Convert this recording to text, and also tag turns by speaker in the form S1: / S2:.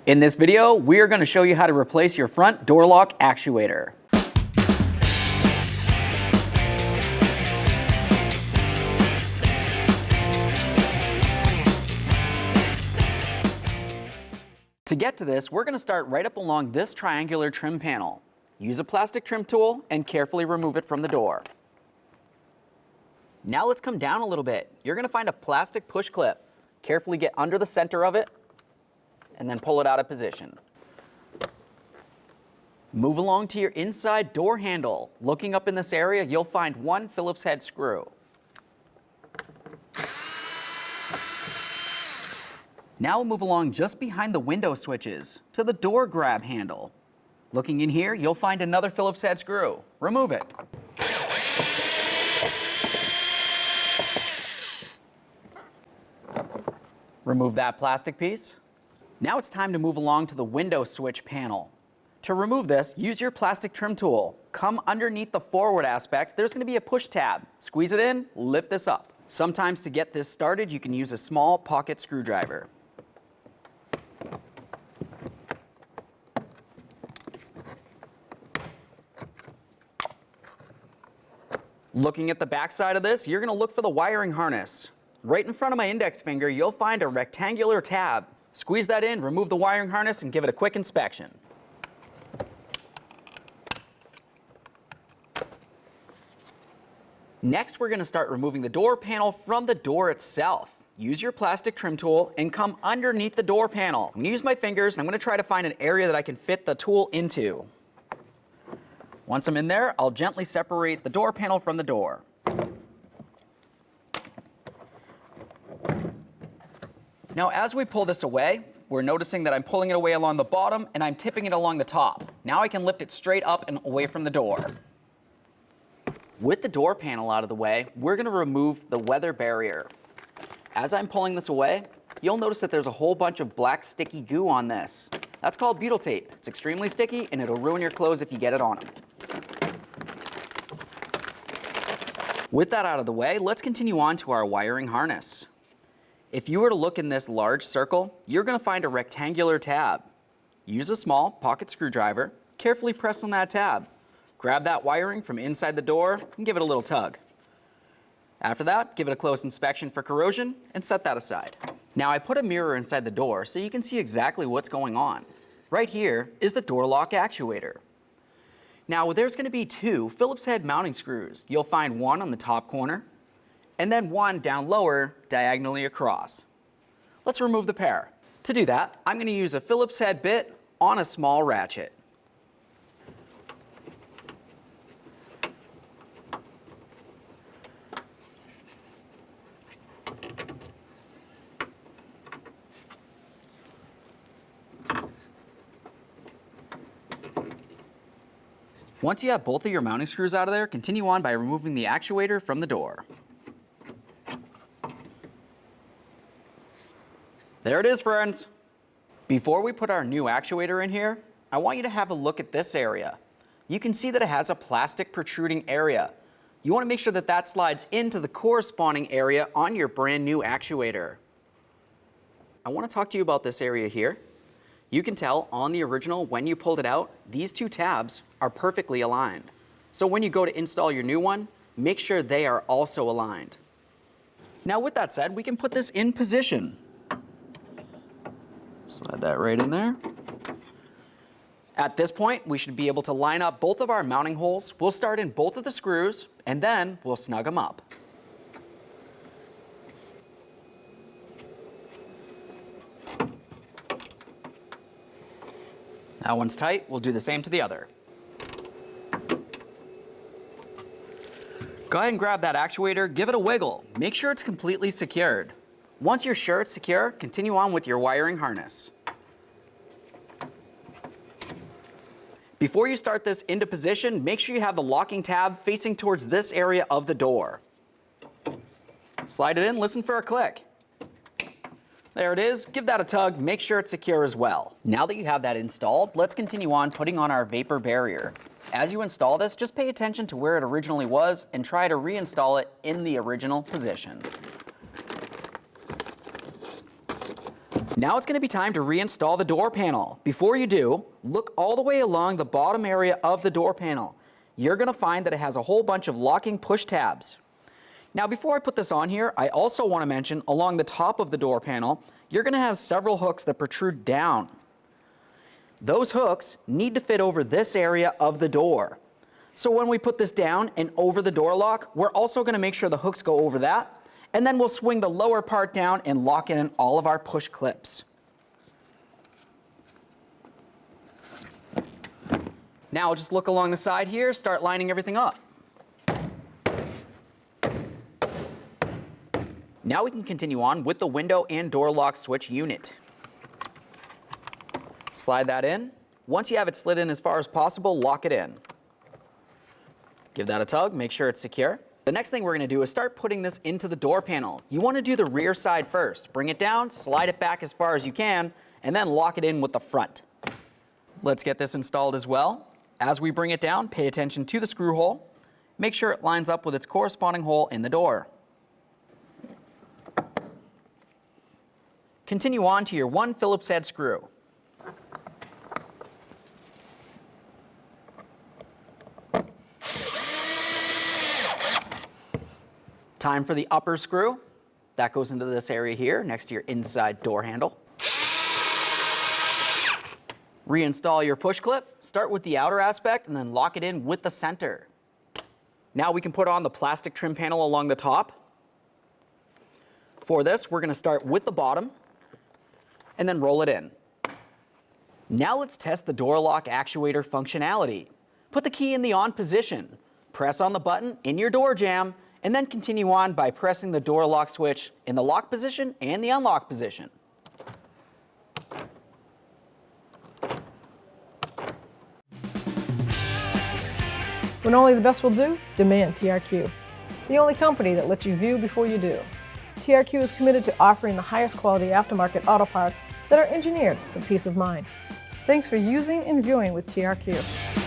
S1: In this video, we are going to show you how to replace your front door lock actuator. To get to this, we're going to start right up along this triangular trim panel. Use a plastic trim tool and carefully remove it from the door. Now let's come down a little bit. You're going to find a plastic push clip. Carefully get under the center of it and then pull it out of position. Move along to your inside door handle. Looking up in this area, you'll find one Phillips head screw. Now we'll move along just behind the window switches to the door grab handle. Looking in here, you'll find another Phillips head screw. Remove it. Remove that plastic piece. Now it's time to move along to the window switch panel. To remove this, use your plastic trim tool. Come underneath the forward aspect, there's going to be a push tab. Squeeze it in, lift this up. Sometimes to get this started, you can use a small pocket screwdriver. Looking at the back side of this, you're going to look for the wiring harness. Right in front of my index finger, you'll find a rectangular tab. Squeeze that in, remove the wiring harness, and give it a quick inspection. Next, we're going to start removing the door panel from the door itself. Use your plastic trim tool and come underneath the door panel. I'm going to use my fingers, and I'm going to try to find an area that I can fit the tool into. Once I'm in there, I'll gently separate the door panel from the door. Now, as we pull this away, we're noticing that I'm pulling it away along the bottom and I'm tipping it along the top. Now I can lift it straight up and away from the door. With the door panel out of the way, we're going to remove the weather barrier. As I'm pulling this away, you'll notice that there's a whole bunch of black sticky goo on this. That's called butyl tape. It's extremely sticky and it'll ruin your clothes if you get it on them. With that out of the way, let's continue on to our wiring harness. If you were to look in this large circle, you're going to find a rectangular tab. Use a small pocket screwdriver, carefully press on that tab. Grab that wiring from inside the door and give it a little tug. After that, give it a close inspection for corrosion and set that aside. Now I put a mirror inside the door so you can see exactly what's going on. Right here is the door lock actuator. Now there's going to be two Phillips head mounting screws. You'll find one on the top corner and then one down lower diagonally across. Let's remove the pair. To do that, I'm going to use a Phillips head bit on a small ratchet. Once you have both of your mounting screws out of there, continue on by removing the actuator from the door. There it is, friends. Before we put our new actuator in here, I want you to have a look at this area. You can see that it has a plastic protruding area. You want to make sure that that slides into the corresponding area on your brand new actuator. I want to talk to you about this area here. You can tell on the original when you pulled it out, these two tabs are perfectly aligned. So when you go to install your new one, make sure they are also aligned. Now with that said, we can put this in position. Slide that right in there. At this point, we should be able to line up both of our mounting holes. We'll start in both of the screws, and then we'll snug them up. That one's tight. We'll do the same to the other. Go ahead and grab that actuator, give it a wiggle. Make sure it's completely secured. Once you're sure it's secure, continue on with your wiring harness. Before you start this into position, make sure you have the locking tab facing towards this area of the door. Slide it in, listen for a click. There it is, give that a tug, make sure it's secure as well. Now that you have that installed, let's continue on putting on our vapor barrier. As you install this, just pay attention to where it originally was and try to reinstall it in the original position. Now it's going to be time to reinstall the door panel. Before you do, look all the way along the bottom area of the door panel. You're going to find that it has a whole bunch of locking push tabs. Now before I put this on here, I also want to mention along the top of the door panel, you're going to have several hooks that protrude down. Those hooks need to fit over this area of the door. So when we put this down and over the door lock, we're also going to make sure the hooks go over that, and then we'll swing the lower part down and lock in all of our push clips. Now just look along the side here, start lining everything up. Now we can continue on with the window and door lock switch unit. Slide that in. Once you have it slid in as far as possible, lock it in. Give that a tug, make sure it's secure. The next thing we're going to do is start putting this into the door panel. You want to do the rear side first. Bring it down, slide it back as far as you can, and then lock it in with the front. Let's get this installed as well. As we bring it down, pay attention to the screw hole. Make sure it lines up with its corresponding hole in the door. Continue on to your 1 Phillips head screw. Time for the upper screw. That goes into this area here next to your inside door handle. Reinstall your push clip. Start with the outer aspect and then lock it in with the center. Now we can put on the plastic trim panel along the top. For this, we're going to start with the bottom and then roll it in. Now let's test the door lock actuator functionality. Put the key in the on position. Press on the button in your door jamb, and then continue on by pressing the door lock switch in the lock position and the unlock position.
S2: When only the best will do, demand TRQ. The only company that lets you view before you do. TRQ is committed to offering the highest quality aftermarket auto parts that are engineered for peace of mind. Thanks for using and viewing with TRQ.